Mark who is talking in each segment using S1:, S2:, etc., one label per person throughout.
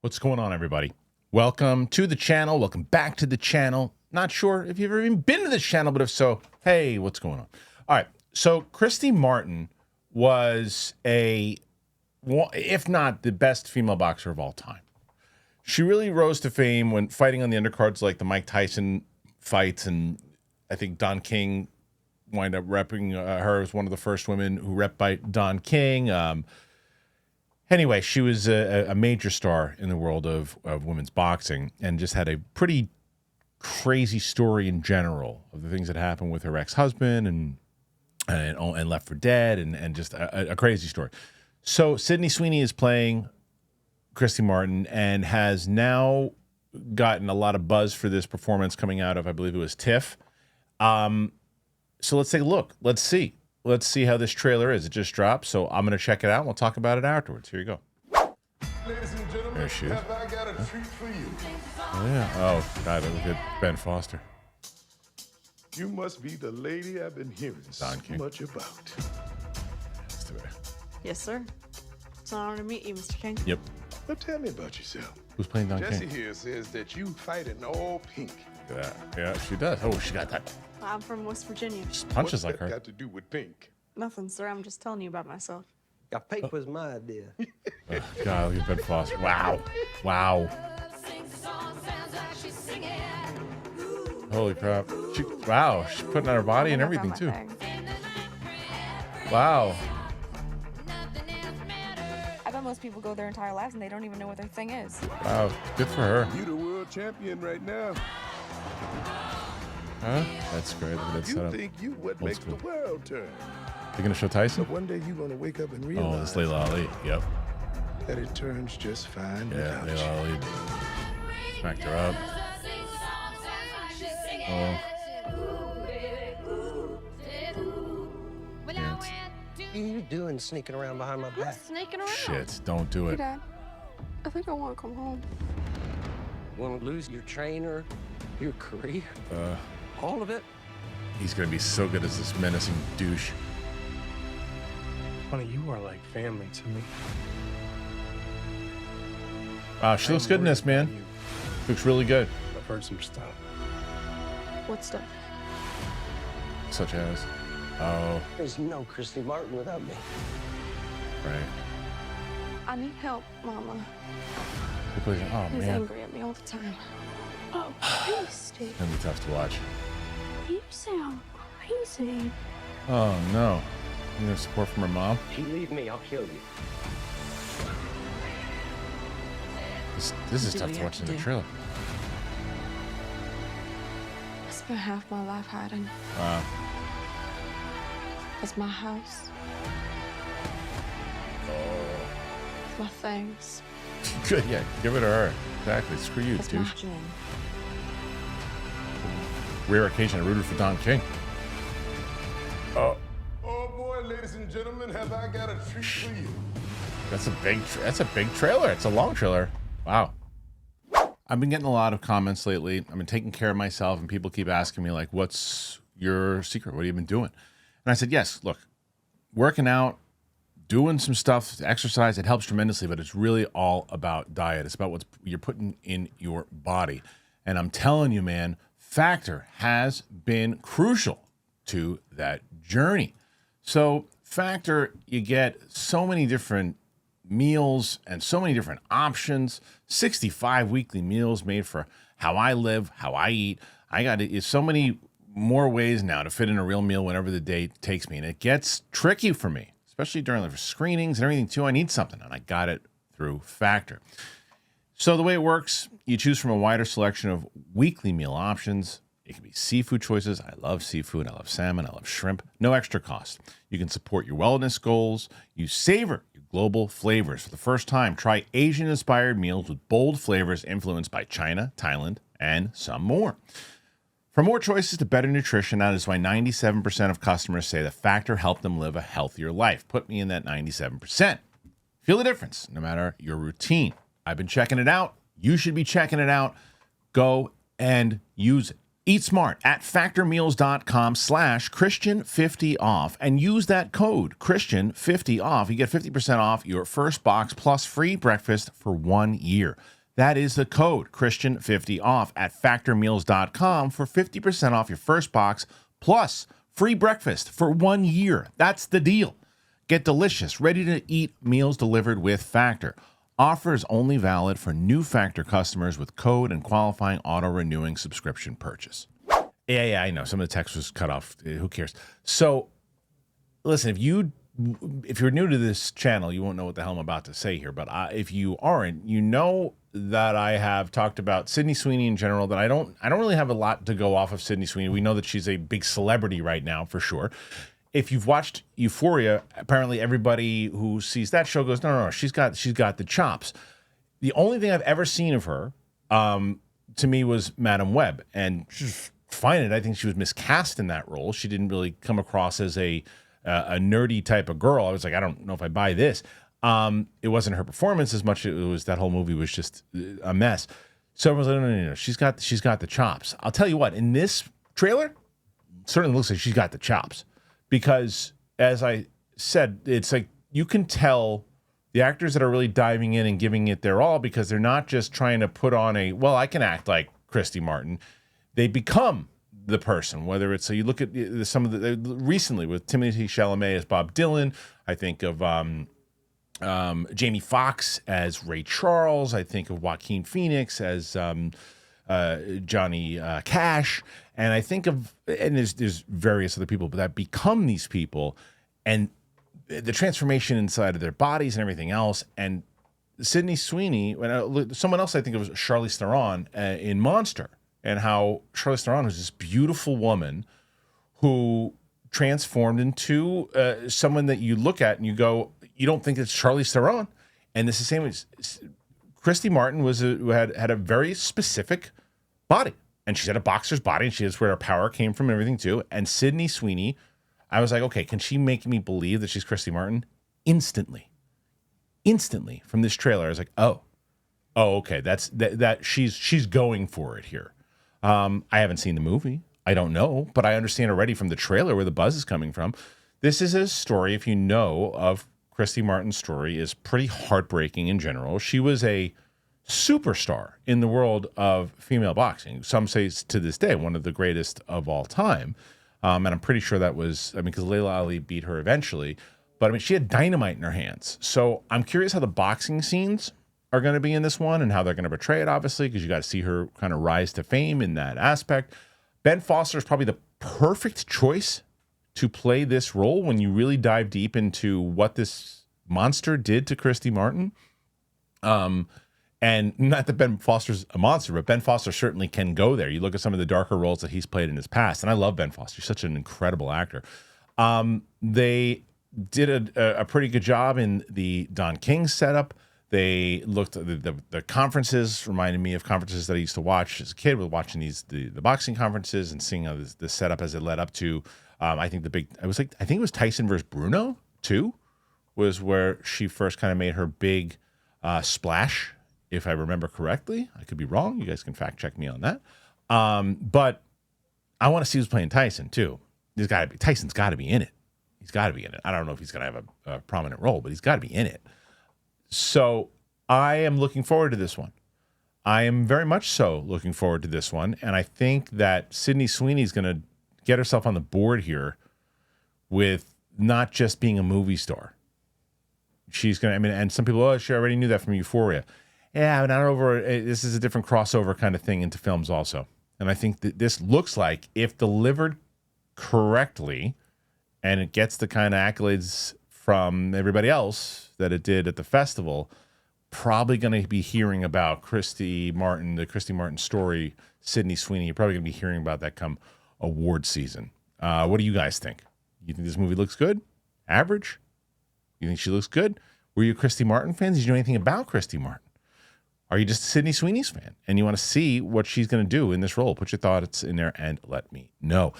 S1: What's going on, everybody? Welcome to the channel. Welcome back to the channel. Not sure if you've ever even been to this channel, but if so, hey, what's going on? All right. So Christy Martin was if not the best female boxer of all time. She really rose to fame when fighting on the undercards like the Mike Tyson fights, and I think Don King wind up repping her as one of the first women who repped by Don King. Anyway, she was a major star in the world of women's boxing and just had a pretty crazy story in general of the things that happened with her ex-husband and left for dead and just a crazy story. So Sydney Sweeney is playing Christy Martin and has now gotten a lot of buzz for this performance coming out of, I believe it was TIFF. So let's take a look. Let's see how this trailer is. It just dropped, so I'm going to check it out, and we'll talk about it afterwards. Here you go.
S2: Ladies and gentlemen,
S1: There she is.
S2: have I got a treat for you?
S1: Oh, yeah. Oh, God, look at Ben Foster.
S2: You must be the lady I've been hearing so
S1: Don King.
S2: much about.
S1: Let's do it.
S3: Yes, sir. It's an honor to meet you, Mr. King.
S1: Yep.
S2: Now tell me about yourself.
S1: Who's playing Don
S2: Jesse
S1: King?
S2: here says that you fight in all pink.
S1: Yeah, she does. Oh, she got that.
S3: I'm from West Virginia.
S1: Just punches
S2: What's
S1: like
S2: that
S1: her.
S2: got to do with pink?
S3: Nothing, sir. I'm just telling you about myself.
S4: I think was my idea.
S1: God, look at Ben Foster. Wow. Wow. Holy crap. Wow, she's putting on her body and everything, too. Wow.
S3: I bet most people go their entire lives and they don't even know what their thing is.
S1: Wow. Good for her.
S2: You the world champion right now.
S1: Huh? That's great. Look at that
S2: You
S1: setup.
S2: think you what
S1: Old
S2: makes
S1: school.
S2: the world turn.
S1: You gonna show Tyson?
S2: But one day you're gonna wake up and
S1: Oh,
S2: realize
S1: this Layla Ali. Yep.
S2: that it turns just fine
S1: Yeah,
S2: without
S1: Layla Ali. Smacked her up. Oh.
S4: What are you doing sneaking around behind my back?
S3: Sneaking around.
S1: Shit, don't do
S3: Hey,
S1: it.
S3: Dad. I think I want to come home.
S4: You want to lose your trainer, your career, all of it?
S1: He's gonna be so good as this menacing douche.
S5: Honey, you are like family to me.
S1: Wow, she looks
S5: I'm
S1: good in this,
S5: worried about
S1: man.
S5: you.
S1: Looks really good.
S5: I've heard some stuff.
S3: What stuff?
S1: Such as. Oh,
S4: There's no Christy Martin without me.
S1: right.
S3: I need help, Mama.
S1: Who plays it? Oh,
S3: He's
S1: man.
S3: angry at me all the time. Oh, Christy.
S1: Gonna be tough to watch.
S3: You sound crazy.
S1: Oh, no. You know, support from her mom?
S4: If you leave me, I'll kill you.
S1: This is
S3: What do
S1: tough
S3: we
S1: to
S3: have
S1: watch
S3: to
S1: in the
S3: do?
S1: trailer.
S3: I spent half my life hiding.
S1: Wow.
S3: It's my house. It's my things.
S1: Good, yeah. Give it to her. Exactly. Screw you,
S3: It's my
S1: douche.
S3: gym.
S1: Rare occasion I rooted for Don King. Oh,
S2: Oh boy, ladies and gentlemen, have I got a treat for you?
S1: that's a big trailer. It's a long trailer. Wow. I've been getting a lot of comments lately. I've been taking care of myself, and people keep asking me, like, what's your secret? What have you been doing? And I said, yes, look, working out, doing some stuff, exercise, it helps tremendously, but it's really all about diet. It's about what you're putting in your body. And I'm telling you, man, Factor has been crucial to that journey. So Factor, you get so many different meals and so many different options, 65 weekly meals made for how I live, how I eat. I got so many more ways now to fit in a real meal whenever the day takes me. And it gets tricky for me, especially during the screenings and everything too. I need something, and I got it through Factor. So the way it works, you choose from a wider selection of weekly meal options. It can be seafood choices. I love seafood. I love salmon. I love shrimp. No extra cost. You can support your wellness goals. You savor your global flavors. For the first time, try Asian-inspired meals with bold flavors influenced by China, Thailand, and some more. For more choices to better nutrition, that is why 97% of customers say the Factor helped them live a healthier life. Put me in that 97%. Feel the difference, no matter your routine. I've been checking it out. You should be checking it out. Go and use it. Eat smart at factormeals.com/Christian50off and use that code Christian50off. You get 50% off your first box plus free breakfast for 1 year. That is the code Christian50off at factormeals.com for 50% off your first box plus free breakfast for 1 year. That's the deal. Get delicious, ready-to-eat meals delivered with Factor. Offer is only valid for new Factor customers with code and qualifying auto-renewing subscription purchase. Yeah, I know. Some of the text was cut off. Who cares? So, listen, if you're new to this channel, you won't know what the hell I'm about to say here. But if you aren't, you know that I have talked about Sydney Sweeney in general. That I don't really have a lot to go off of Sydney Sweeney. We know that she's a big celebrity right now for sure. If you've watched Euphoria, apparently everybody who sees that show goes, no, she's got the chops. The only thing I've ever seen of her, to me, was Madam Web, and she's fine. And I think she was miscast in that role. She didn't really come across as a nerdy type of girl. I was like, I don't know if I buy this. It wasn't her performance as much. It was that whole movie was just a mess. So I was like, no. She's got the chops. I'll tell you what. In this trailer, it certainly looks like she's got the chops. Because, as I said, it's like you can tell the actors that are really diving in and giving it their all because they're not just trying to put on I can act like Christy Martin. They become the person, whether it's, so you look at some of the, recently with Timothée Chalamet as Bob Dylan, I think of Jamie Foxx as Ray Charles, I think of Joaquin Phoenix as Johnny Cash, and I think of, and there's various other people that become these people, and the transformation inside of their bodies and everything else. And Sydney Sweeney, someone else I think it was Charlize Theron in Monster, and how Charlize Theron was this beautiful woman who transformed into someone that you look at and you go, you don't think it's Charlize Theron. And it's the same as Christy Martin had a very specific body, and she had a boxer's body, and that's where her power came from and everything too. And Sydney Sweeney, I was like, okay, can she make me believe that she's Christy Martin? Instantly from this trailer, I was like, oh, okay, that she's going for it here. I haven't seen the movie, I don't know, but I understand already from the trailer where the buzz is coming from. This is a story, if you know of Christy Martin's story, is pretty heartbreaking in general. She was a superstar in the world of female boxing. Some say to this day one of the greatest of all time. And I'm pretty sure that was, because Layla Ali beat her eventually. But she had dynamite in her hands. So I'm curious how the boxing scenes are going to be in this one and how they're going to portray it, obviously, because you got to see her kind of rise to fame in that aspect. Ben Foster is probably the perfect choice to play this role when you really dive deep into what this monster did to Christy Martin. And not that Ben Foster's a monster, but Ben Foster certainly can go there. You look at some of the darker roles that he's played in his past, and I love Ben Foster. He's such an incredible actor. They did a pretty good job in the Don King setup. They looked at the conferences, reminded me of conferences that I used to watch as a kid, with watching the boxing conferences and seeing how the setup as it led up to, I think I think it was Tyson versus Bruno too, was where she first kind of made her big splash, if I remember correctly. I could be wrong. You guys can fact check me on that. But I want to see who's playing Tyson too. Tyson's got to be in it. He's got to be in it. I don't know if he's going to have a prominent role, but he's got to be in it. So I am looking forward to this one. I am very much so looking forward to this one. And I think that Sydney Sweeney is going to get herself on the board here with not just being a movie star. She's going to, and some people, she already knew that from Euphoria. Yeah, but this is a different crossover kind of thing into films also. And I think that this looks like, if delivered correctly, and it gets the kind of accolades from everybody else that it did at the festival, probably going to be hearing about Christy Martin, the Christy Martin story, Sydney Sweeney. You're probably going to be hearing about that come award season. What do you guys think? You think this movie looks good? Average? You think she looks good? Were you a Christy Martin fan? Did you know anything about Christy Martin? Are you just a Sydney Sweeney's fan and you want to see what she's going to do in this role? Put your thoughts in there and let me know.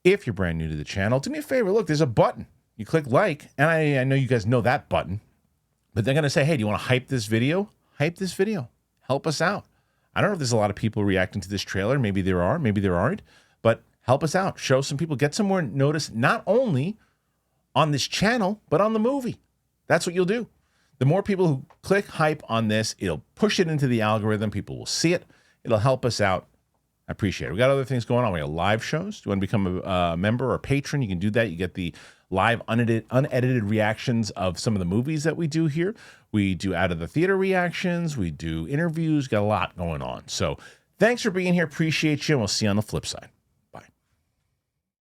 S1: If you're brand new to the channel, do me a favor. Look, there's a button. You click like, and I know you guys know that button, but they're going to say, hey, do you want to hype this video? Hype this video. Help us out. I don't know if there's a lot of people reacting to this trailer. Maybe there are, maybe there aren't. But help us out. Show some people. Get some more notice, not only on this channel, but on the movie. That's what you'll do. The more people who click hype on this, it'll push it into the algorithm. People will see it. It'll help us out. I appreciate it. We got other things going on. We got live shows. Do you want to become a member or a patron? You can do that. You get the live unedited reactions of some of the movies that we do here. We do out of the theater reactions. We do interviews. Got a lot going on. So thanks for being here. Appreciate you. And we'll see you on the flip side.